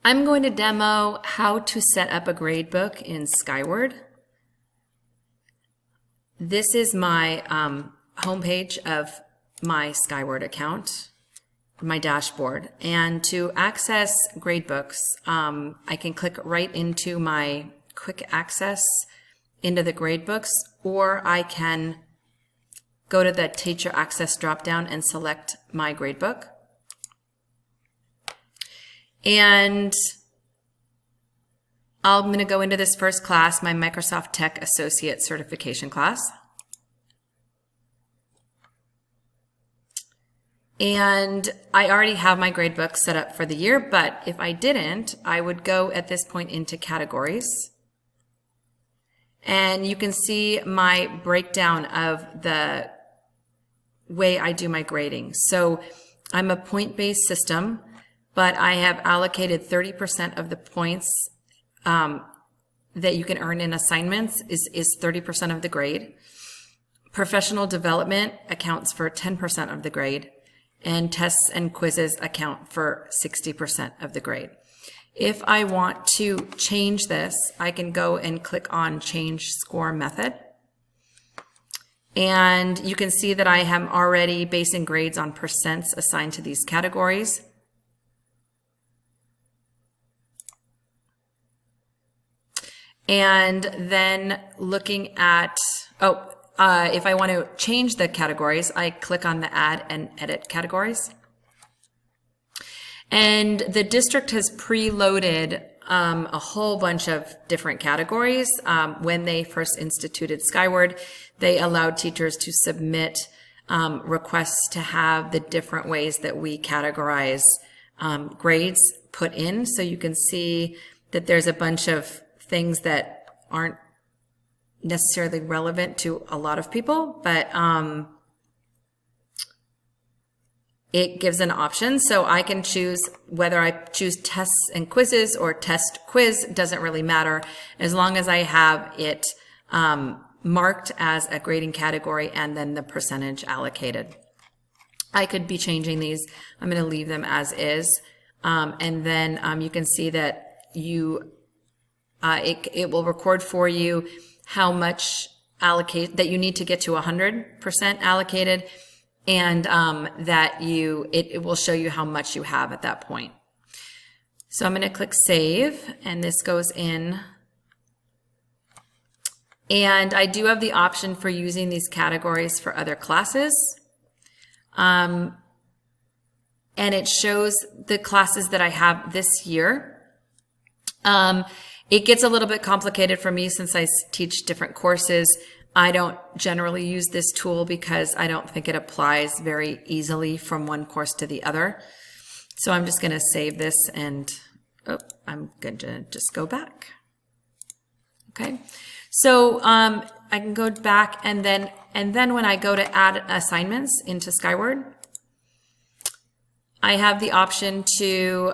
I'm going to demo how to set up a gradebook in Skyward. This is my homepage of my Skyward account, my dashboard. And to access gradebooks, I can click right into my quick access into the gradebooks, or I can go to the teacher access dropdown and select my gradebook. And I'm going to go into this first class, my Microsoft Tech Associate Certification class. And I already have my gradebook set up for the year, but if I didn't, I would go at this point into categories. And you can see my breakdown of the way I do my grading. So I'm a point-based system, but I have allocated 30% of the points that you can earn in assignments is 30% of the grade. Professional development accounts for 10% of the grade, and tests and quizzes account for 60% of the grade. If I want to change this, I can go and click on Change Score Method. And you can see that I am already basing grades on percents assigned to these categories. And then looking at, if I want to change the categories, I click on the Add and Edit Categories. And the district has preloaded a whole bunch of different categories. When they first instituted Skyward, they allowed teachers to submit requests to have the different ways that we categorize grades put in. So you can see that there's a bunch of things that aren't necessarily relevant to a lot of people, but it gives an option. So I can choose whether I choose tests and quizzes or test quiz, doesn't really matter, as long as I have it marked as a grading category and then the percentage allocated. I could be changing these. I'm going to leave them as is. And then you can see that it will record for you how much that you need to get to 100% allocated, and that it will show you how much you have at that point. So I'm going to click Save, and this goes in. And I do have the option for using these categories for other classes. And it shows the classes that I have this year. It gets a little bit complicated for me since I teach different courses. I don't generally use this tool because I don't think it applies very easily from one course to the other. So I'm just going to save this, and I'm going to just go back. Okay. So I can go back, and then when I go to add assignments into Skyward, I have the option to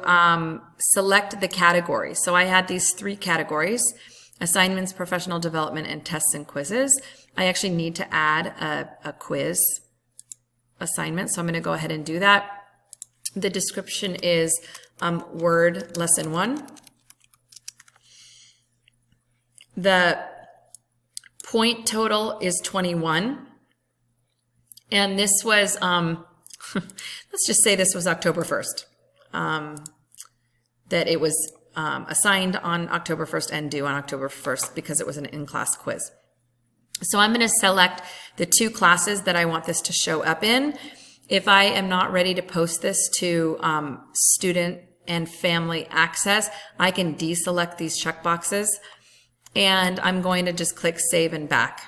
select the category. So I had these 3 categories: assignments, professional development, and tests and quizzes. I actually need to add a quiz assignment, so I'm going to go ahead and do that. The description is Word Lesson 1. The point total is 21. And this was, let's just say this was October 1st, that it was assigned on October 1st and due on October 1st because it was an in-class quiz. So I'm going to select the 2 classes that I want this to show up in. If I am not ready to post this to student and family access, I can deselect these checkboxes, and I'm going to just click Save and Back.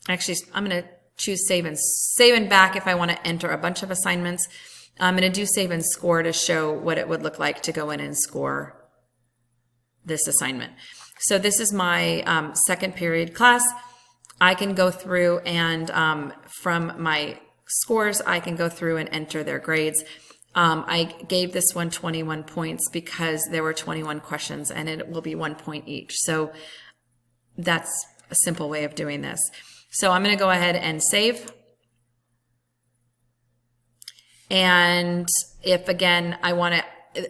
Actually, I'm going to choose Save and Back if I want to enter a bunch of assignments. I'm going to do Save and Score to show what it would look like to go in and score this assignment. So this is my second period class. I can go through and from my scores, I can go through and enter their grades. I gave this one 21 points because there were 21 questions, and it will be 1 point each. So that's a simple way of doing this. So I'm going to go ahead and save. And if, again, I want to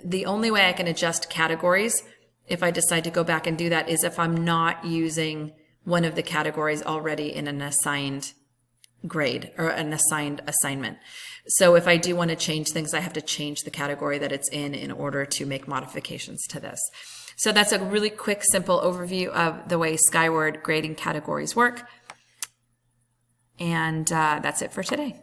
the only way I can adjust categories if I decide to go back and do that is if I'm not using one of the categories already in an assigned grade or an assigned assignment. So if I do want to change things, I have to change the category that it's in order to make modifications to this. So that's a really quick, simple overview of the way Skyward grading categories work. And that's it for today.